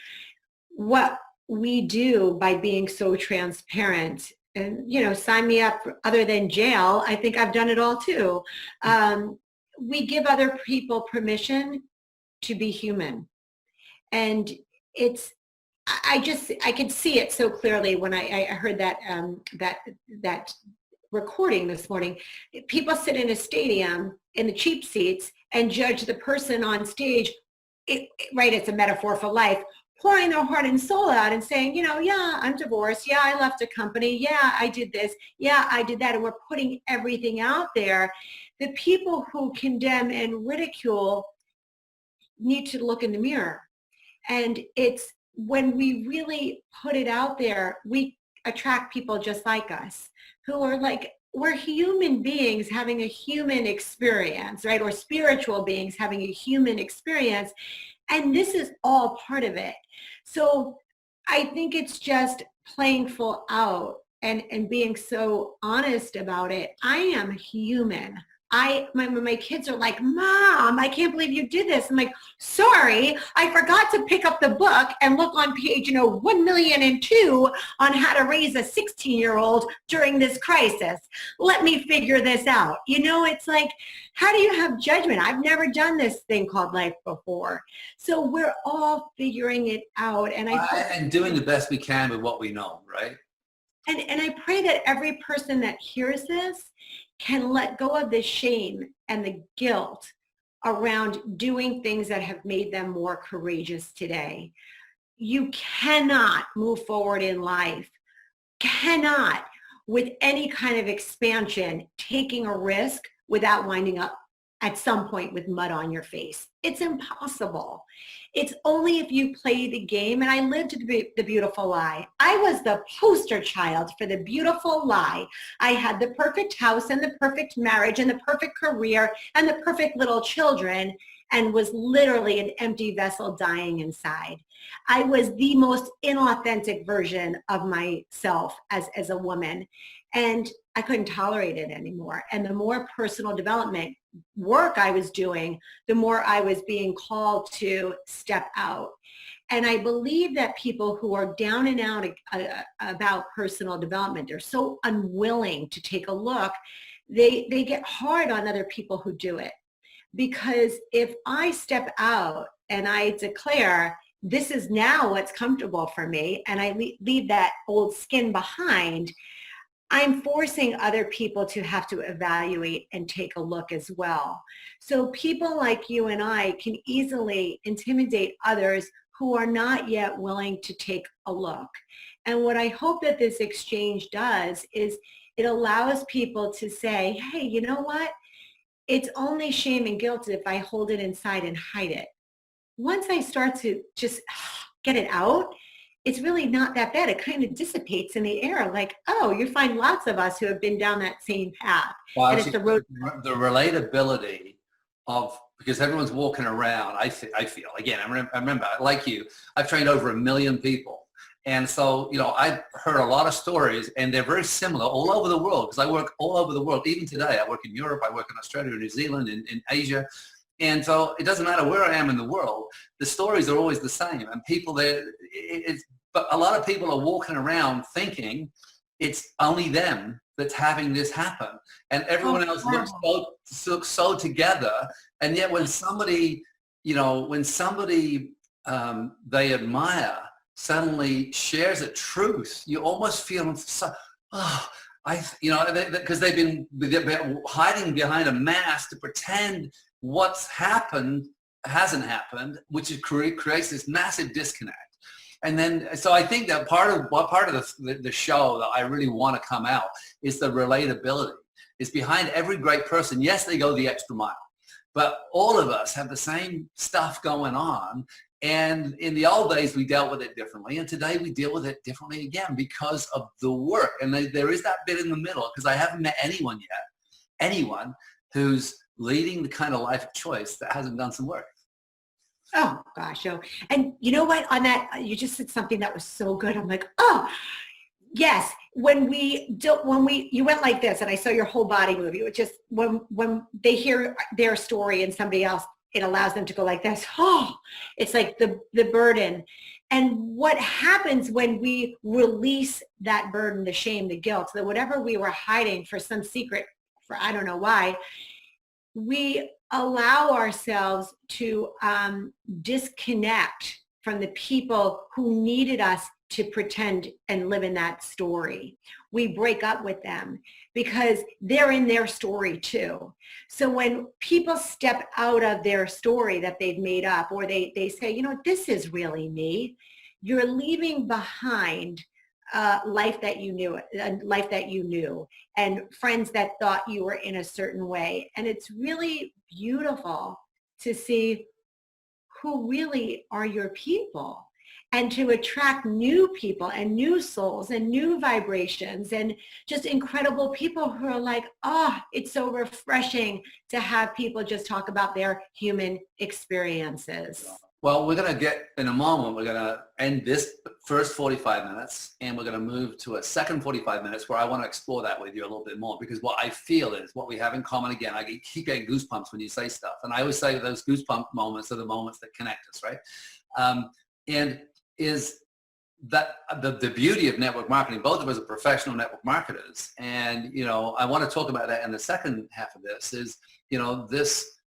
What we do by being so transparent, and, you know, sign me up other than jail. I think I've done it all too. We give other people permission to be human. And it's I could see it so clearly when I heard that recording this morning. People sit in a stadium in the cheap seats and judge the person on stage, right? It's a metaphor for life, pouring their heart and soul out and saying, yeah, I'm divorced. Yeah, I left a company. Yeah, I did this. Yeah, I did that. And we're putting everything out there. The people who condemn and ridicule need to look in the mirror. And it's when we really put it out there, we attract people just like us who are like, we're human beings having a human experience, right? Or spiritual beings having a human experience. And this is all part of it. So I think it's just playing full out and being so honest about it. I am human. My kids are like, Mom, I can't believe you did this. I'm like, sorry, I forgot to pick up the book and look on page, 1,000,002 on how to raise a 16-year-old during this crisis. Let me figure this out. It's like, how do you have judgment? I've never done this thing called life before. So we're all figuring it out. And doing the best we can with what we know, right? And I pray that every person that hears this can let go of the shame and the guilt around doing things that have made them more courageous today. You cannot move forward in life, cannot, with any kind of expansion, taking a risk without winding up at some point with mud on your face. It's impossible. It's only if you play the game. And I lived the beautiful lie. I was the poster child for the beautiful lie. I had the perfect house and the perfect marriage and the perfect career and the perfect little children, and was literally an empty vessel dying inside. I was the most inauthentic version of myself as a woman. And I couldn't tolerate it anymore. And the more personal development work I was doing, the more I was being called to step out. And I believe that people who are down and out about personal development, they're so unwilling to take a look, they get hard on other people who do it. Because if I step out and I declare, this is now what's comfortable for me, and I leave that old skin behind, I'm forcing other people to have to evaluate and take a look as well. So people like you and I can easily intimidate others who are not yet willing to take a look. And what I hope that this exchange does is it allows people to say, hey, you know what? It's only shame and guilt if I hold it inside and hide it. Once I start to just get it out, it's really not that bad. It kind of dissipates in the air. Like, oh, you find lots of us who have been down that same path. Well, and actually, it's the road. the relatability of, because everyone's walking around, I feel, again, I remember, like you, I've trained over 1 million people. And so, I've heard a lot of stories, and they're very similar all over the world, because I work all over the world. Even today, I work in Europe, I work in Australia, New Zealand, in Asia. And so it doesn't matter where I am in the world, the stories are always the same. And people there, but a lot of people are walking around thinking it's only them that's having this happen. And everyone else looks so together. And yet when somebody, they admire suddenly shares a truth, you almost feel so, because they've been hiding behind a mask to pretend what's happened hasn't happened, which creates this massive disconnect. And then, so I think that part of the show that I really want to come out is the relatability. Is behind every great person. Yes, they go the extra mile, but all of us have the same stuff going on. And in the old days, we dealt with it differently. And today we deal with it differently again because of the work. And there is that bit in the middle, because I haven't met anyone who's leading the kind of life of choice that hasn't done some work. Oh gosh. Oh, and you know what, on that, you just said something that was so good. I'm like, oh yes. You went like this, and I saw your whole body move. You just, when they hear their story and somebody else, it allows them to go like this. Oh, it's like the burden. And what happens when we release that burden, the shame, the guilt, that whatever we were hiding for some secret, for I don't know why, we allow ourselves to disconnect from the people who needed us to pretend and live in that story. We break up with them because they're in their story too. So when people step out of their story that they've made up, or they say, you know, this is really me, you're leaving behind life that you knew, and friends that thought you were in a certain way. And it's really beautiful to see who really are your people, and to attract new people and new souls and new vibrations and just incredible people who are like, oh, it's so refreshing to have people just talk about their human experiences. Well, we're going to get, in a moment, we're going to end this first 45 minutes and we're going to move to a second 45 minutes where I want to explore that with you a little bit more, because what I feel is what we have in common. Again, I keep getting goosebumps when you say stuff. And I always say those goosebump moments are the moments that connect us, right? And is that the beauty of network marketing. Both of us are professional network marketers. And, you know, I want to talk about that in the second half of this is, you know, this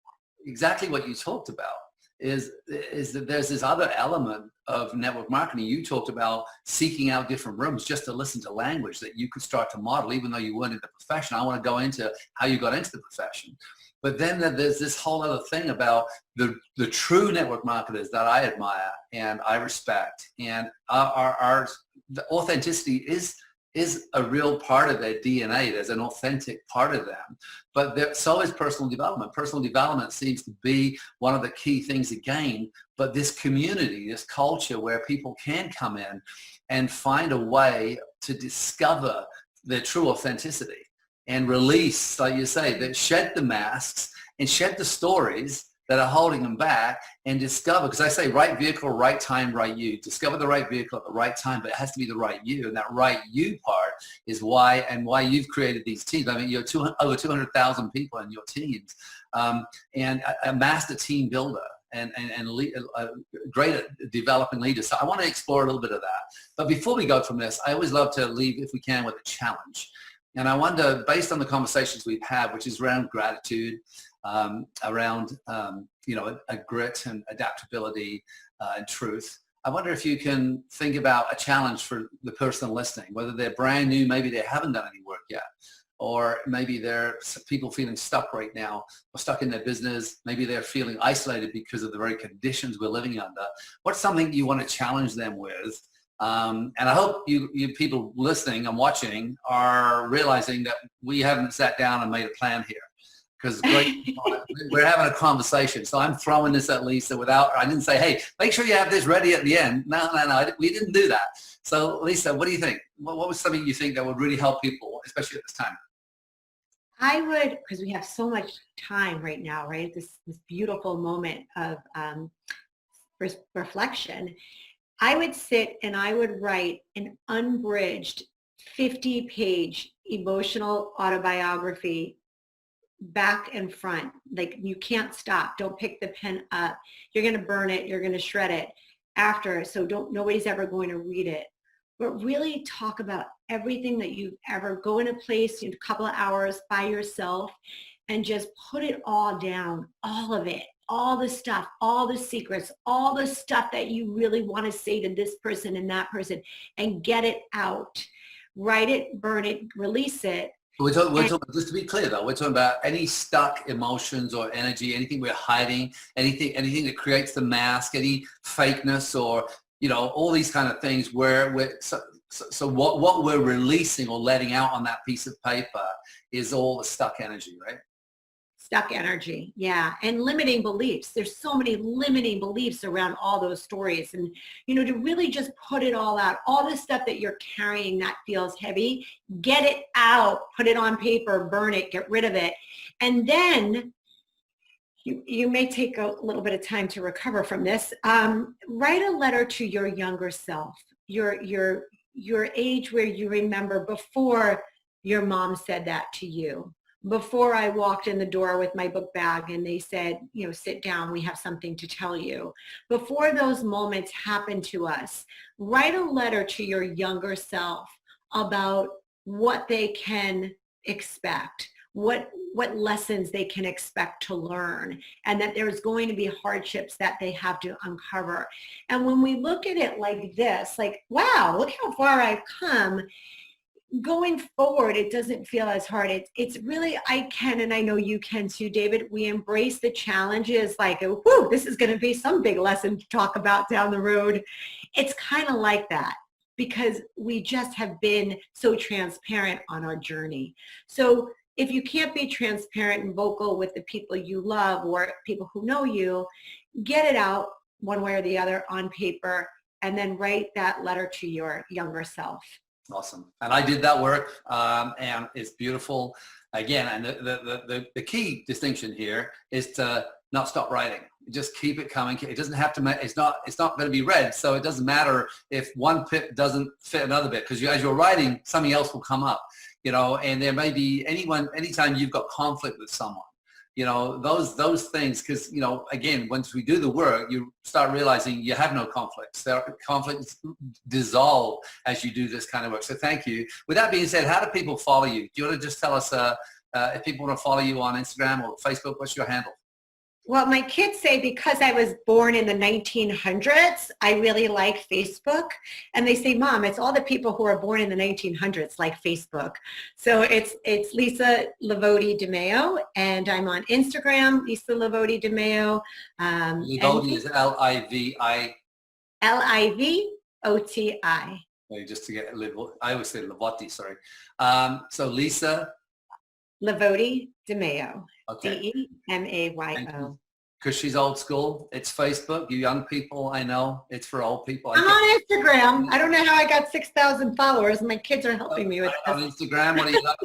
exactly what you talked about. Is that there's this other element of network marketing. You talked about seeking out different rooms just to listen to language that you could start to model, even though you weren't in the profession. I want to go into how you got into the profession. But then there's this whole other thing about the true network marketers that I admire and I respect. And the authenticity is a real part of their DNA. There's an authentic part of them. But so is personal development. Personal development seems to be one of the key things again. But this community, this culture where people can come in and find a way to discover their true authenticity and release, like you say, that shed the masks and shed the stories that are holding them back, and discover, because I say right vehicle, right time, right you. Discover the right vehicle at the right time, but it has to be the right you. And that right you part is why you've created these teams. I mean, you're over 200,000 people in your teams, and a master team builder and a great at developing leaders. So I want to explore a little bit of that. But before we go from this, I always love to leave, if we can, with a challenge. And I wonder, based on the conversations we've had, which is around gratitude, around a grit and adaptability and truth. I wonder if you can think about a challenge for the person listening, whether they're brand new, maybe they haven't done any work yet, or maybe they're people feeling stuck right now, or stuck in their business. Maybe they're feeling isolated because of the very conditions we're living under. What's something you want to challenge them with? And I hope you people listening and watching are realizing that we haven't sat down and made a plan here. Because we're having a conversation. So I'm throwing this at Lisa I didn't say, hey, make sure you have this ready at the end. No, we didn't do that. So Lisa, what do you think? What was something you think that would really help people, especially at this time? I would, because we have so much time right now, right? This beautiful moment of reflection. I would sit and I would write an unbridged 50-page emotional autobiography, back and front. Like, you can't stop. Don't pick the pen up. You're going to burn it. You're going to shred it after. So nobody's ever going to read it. But really talk about everything that you've ever go in a place in a couple of hours by yourself and just put it all down, all of it, all the stuff, all the secrets, all the stuff that you really want to say to this person and that person, and get it out. Write it, burn it, release it. We're talking, just to be clear though, we're talking about any stuck emotions or energy, anything we're hiding, anything that creates the mask, any fakeness, or, you know, all these kind of things where so what we're releasing or letting out on that piece of paper is all the stuck energy, right? Stuck energy, yeah. And limiting beliefs. There's so many limiting beliefs around all those stories. And, you know, to really just put it all out, all the stuff that you're carrying that feels heavy, get it out, put it on paper, burn it, get rid of it. And then you may take a little bit of time to recover from this. Write a letter to your younger self, your age where you remember before your mom said that to you. Before I walked in the door with my book bag and they said, you know, sit down, we have something to tell you. Before those moments happen to us, write a letter to your younger self about what they can expect, what what lessons they can expect to learn, and that there's going to be hardships that they have to uncover. And when we look at it like this, like, wow, look how far I've come, going forward, it doesn't feel as hard. It's really, I can, and I know you can too, David, we embrace the challenges like, whoo, this is going to be some big lesson to talk about down the road. It's kind of like that because we just have been so transparent on our journey. So if you can't be transparent and vocal with the people you love or people who know you, get it out one way or the other on paper and then write that letter to your younger self. Awesome. And I did that work, and it's beautiful. Again, and the key distinction here is to not stop writing. Just keep it coming. It doesn't have to, it's not going to be read. So it doesn't matter if one bit doesn't fit another bit, because as you're writing, something else will come up, and there may be anytime you've got conflict with someone, those things, because, again, once we do the work, you start realizing you have no conflicts. Conflicts dissolve as you do this kind of work. So thank you. With that being said, how do people follow you? Do you want to just tell us if people want to follow you on Instagram or Facebook, what's your handle? Well, my kids say because I was born in the 1900s, I really like Facebook. And they say, Mom, it's all the people who are born in the 1900s like Facebook. So it's Lisa Livoti DeMayo, and I'm on Instagram, Lisa Livoti DeMayo. Livoti is L-I-V-I. L-I-V-O-T-I. Just to get I always say Livoti, sorry. So Lisa Livoti DeMayo. Okay. D-E-M-A-Y-O. Because she's old school. It's Facebook. You young people, I know. It's for old people. I'm on Instagram. I don't know how I got 6,000 followers. My kids are helping me with this. On Instagram, what do you got?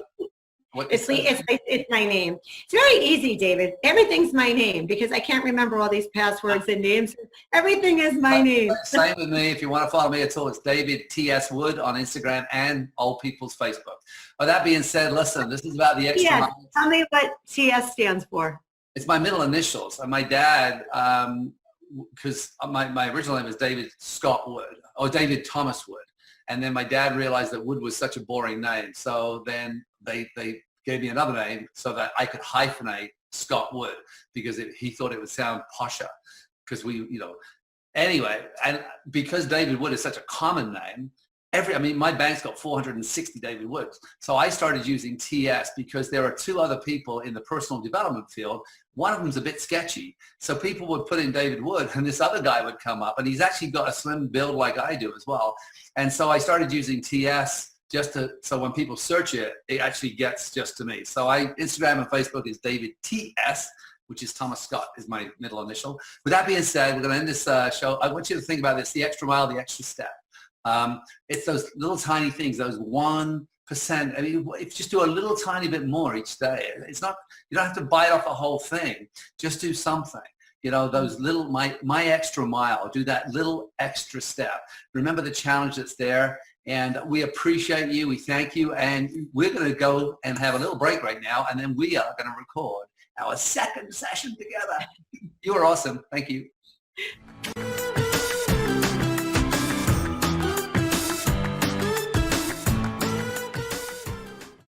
It's my name. It's very easy, David. Everything's my name because I can't remember all these passwords and names. Everything is my name. Same with me. If you want to follow me at all, it's David T.S. Wood on Instagram and Old People's Facebook. With that being said, listen, this is about the extra mile. Tell me what TS stands for. It's my middle initials. And my dad, because my original name was David Scott Wood, or David Thomas Wood. And then my dad realized that Wood was such a boring name. So then they gave me another name so that I could hyphenate Scott Wood, because he thought it would sound posher. Because anyway, and because David Wood is such a common name, my bank's got 460 David Woods. So I started using TS because there are two other people in the personal development field. One of them's a bit sketchy. So people would put in David Wood and this other guy would come up, and he's actually got a slim build like I do as well. And so I started using TS so when people search it, it actually gets just to me. So Instagram and Facebook is David T.S., which is Thomas Scott is my middle initial. With that being said, we're going to end this show. I want you to think about this, the extra mile, the extra step. It's those little tiny things, those 1%. I mean, if you just do a little tiny bit more each day, it's not, you don't have to bite off the whole thing. Just do something. Those little, my extra mile, do that little extra step. Remember the challenge that's there, and we appreciate you. We thank you. And we're going to go and have a little break right now, and then we are going to record our second session together. You are awesome. Thank you.